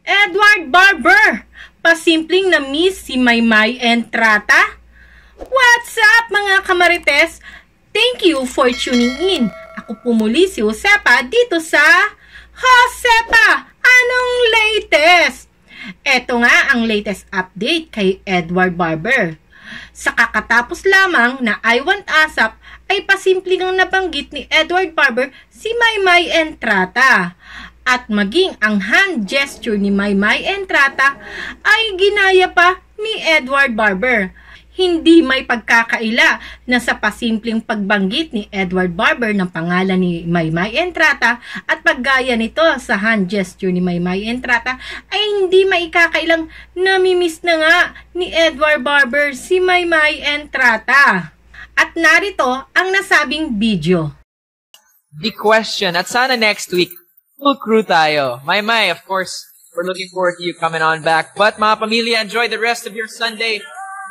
Edward Barber, pasimpleng na miss si Maymay Entrata. What's up mga kamarites? Thank you for tuning in. Ako po muli si Josepa dito sa Josepa, anong latest? Eto nga ang latest update kay Edward Barber. Sa kakatapos lamang na I Want ASAP ay pasimpleng ang nabanggit ni Edward Barber si Maymay Entrata. At maging ang hand gesture ni Maymay Entrata ay ginaya pa ni Edward Barber. Hindi may pagkakaila na sa pasimpleng pagbanggit ni Edward Barber ng pangalan ni Maymay Entrata at paggaya nito sa hand gesture ni Maymay Entrata ay hindi maikakailang namimiss na nga ni Edward Barber si Maymay Entrata. At narito ang nasabing video. The question, at sana next week, full crew tayo. Maymay, of course, we're looking forward to you coming on back. But mga pamilya, enjoy the rest of your Sunday.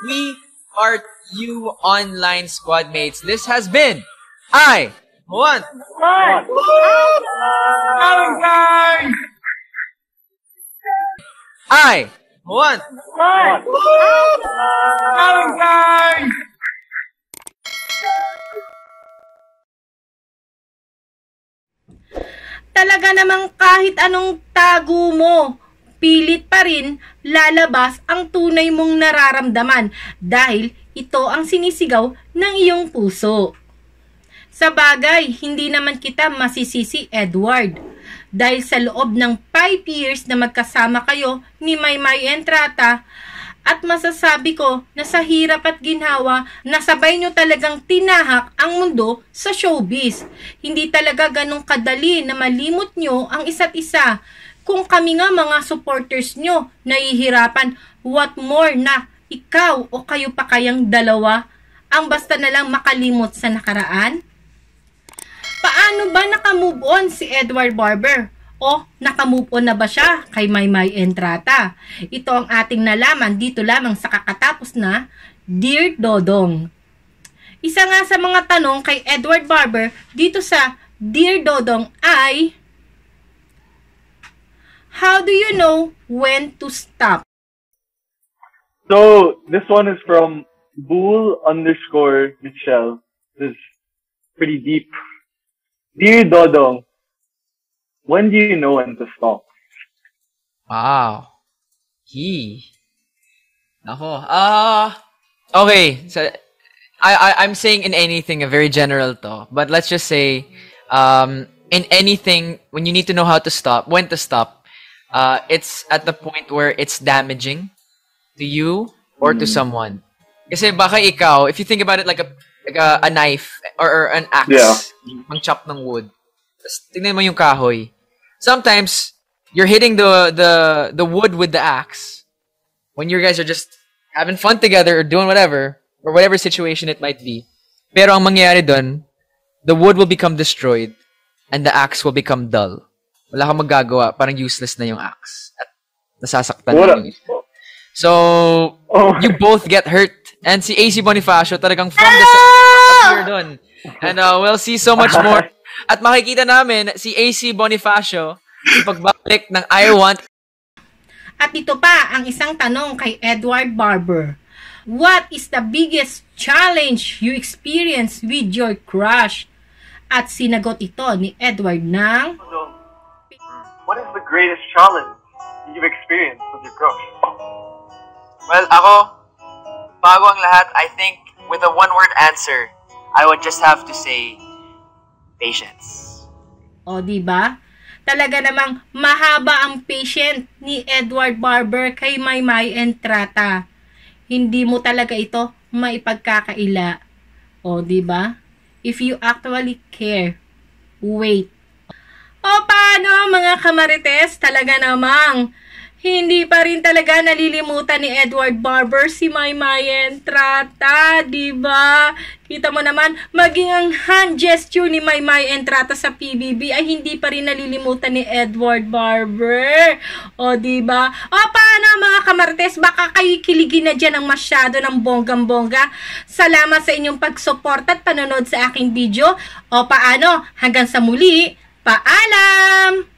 We are you online squad mates. This has been I Want I Want Talaga namang kahit anong tago mo, pilit pa rin lalabas ang tunay mong nararamdaman dahil ito ang sinisigaw ng iyong puso. Sa bagay, hindi naman kita masisisi, Edward, dahil sa loob ng 5 years na magkasama kayo ni Maymay Entrata at masasabi ko na sa hirap at ginhawa, nasabay nyo talagang tinahak ang mundo sa showbiz. Hindi talaga ganong kadali na malimot nyo ang isa't isa. Kung kami nga mga supporters nyo nahihirapan, what more na ikaw o kayo pa kayang dalawa ang basta na lang makalimot sa nakaraan? Paano ba nakamove on si Edward Barber? O nakamove on na ba siya kay Maymay Entrata? Ito ang ating nalaman dito lamang sa kakatapos na Dear Dodong. Isa nga sa mga tanong kay Edward Barber dito sa Dear Dodong ay, how do you know when to stop? So, this one is from Bull_Michelle. This is pretty deep. Dear Dodong, when do you know when to stop? Wow. Okay. So I'm saying in anything a very general to, but let's just say in anything when you need to know how to stop, when to stop, it's at the point where it's damaging to you or to someone. Kasi baka ikaw, if you think about it like a knife or an axe, ang chop ng wood. Tingnan mo yung kahoy. Sometimes you're hitting the wood with the axe when you guys are just having fun together or doing whatever or whatever situation it might be. Pero ang mangyayari dun, the wood will become destroyed and the axe will become dull. Wala kang magagawa, parang useless na yung axe at nasasaktan na yung isa. So you both get hurt and si AC Bonifacio talagang from the appear dun. And we'll see so much more. At makikita namin si AC Bonifacio pagbalik ng I Want. At ito pa ang isang tanong kay Edward Barber. What is the biggest challenge you experience with your crush? At sinagot ito ni Edward ng, What is the greatest challenge you've experienced with your crush? Well, ako, bago ang lahat, I think with a one-word answer, I would just have to say, patience. O diba? Talaga namang mahaba ang patient ni Edward Barber kay Maymay Entrata. Hindi mo talaga ito maipagkakaila. O diba? If you actually care, wait. O paano mga kamarites? Talaga namang hindi pa rin talaga nalilimutan ni Edward Barber si Maymay Entrata, diba? Kita mo naman, maging ang hand gesture ni Maymay Entrata sa PBB ay hindi pa rin nalilimutan ni Edward Barber. O diba? O paano mga kamarites? Baka kayo kiligin na dyan ng masyado ng bonggang-bongga. Salamat sa inyong pagsuporta at panonood sa aking video. O paano? Hanggang sa muli, paalam!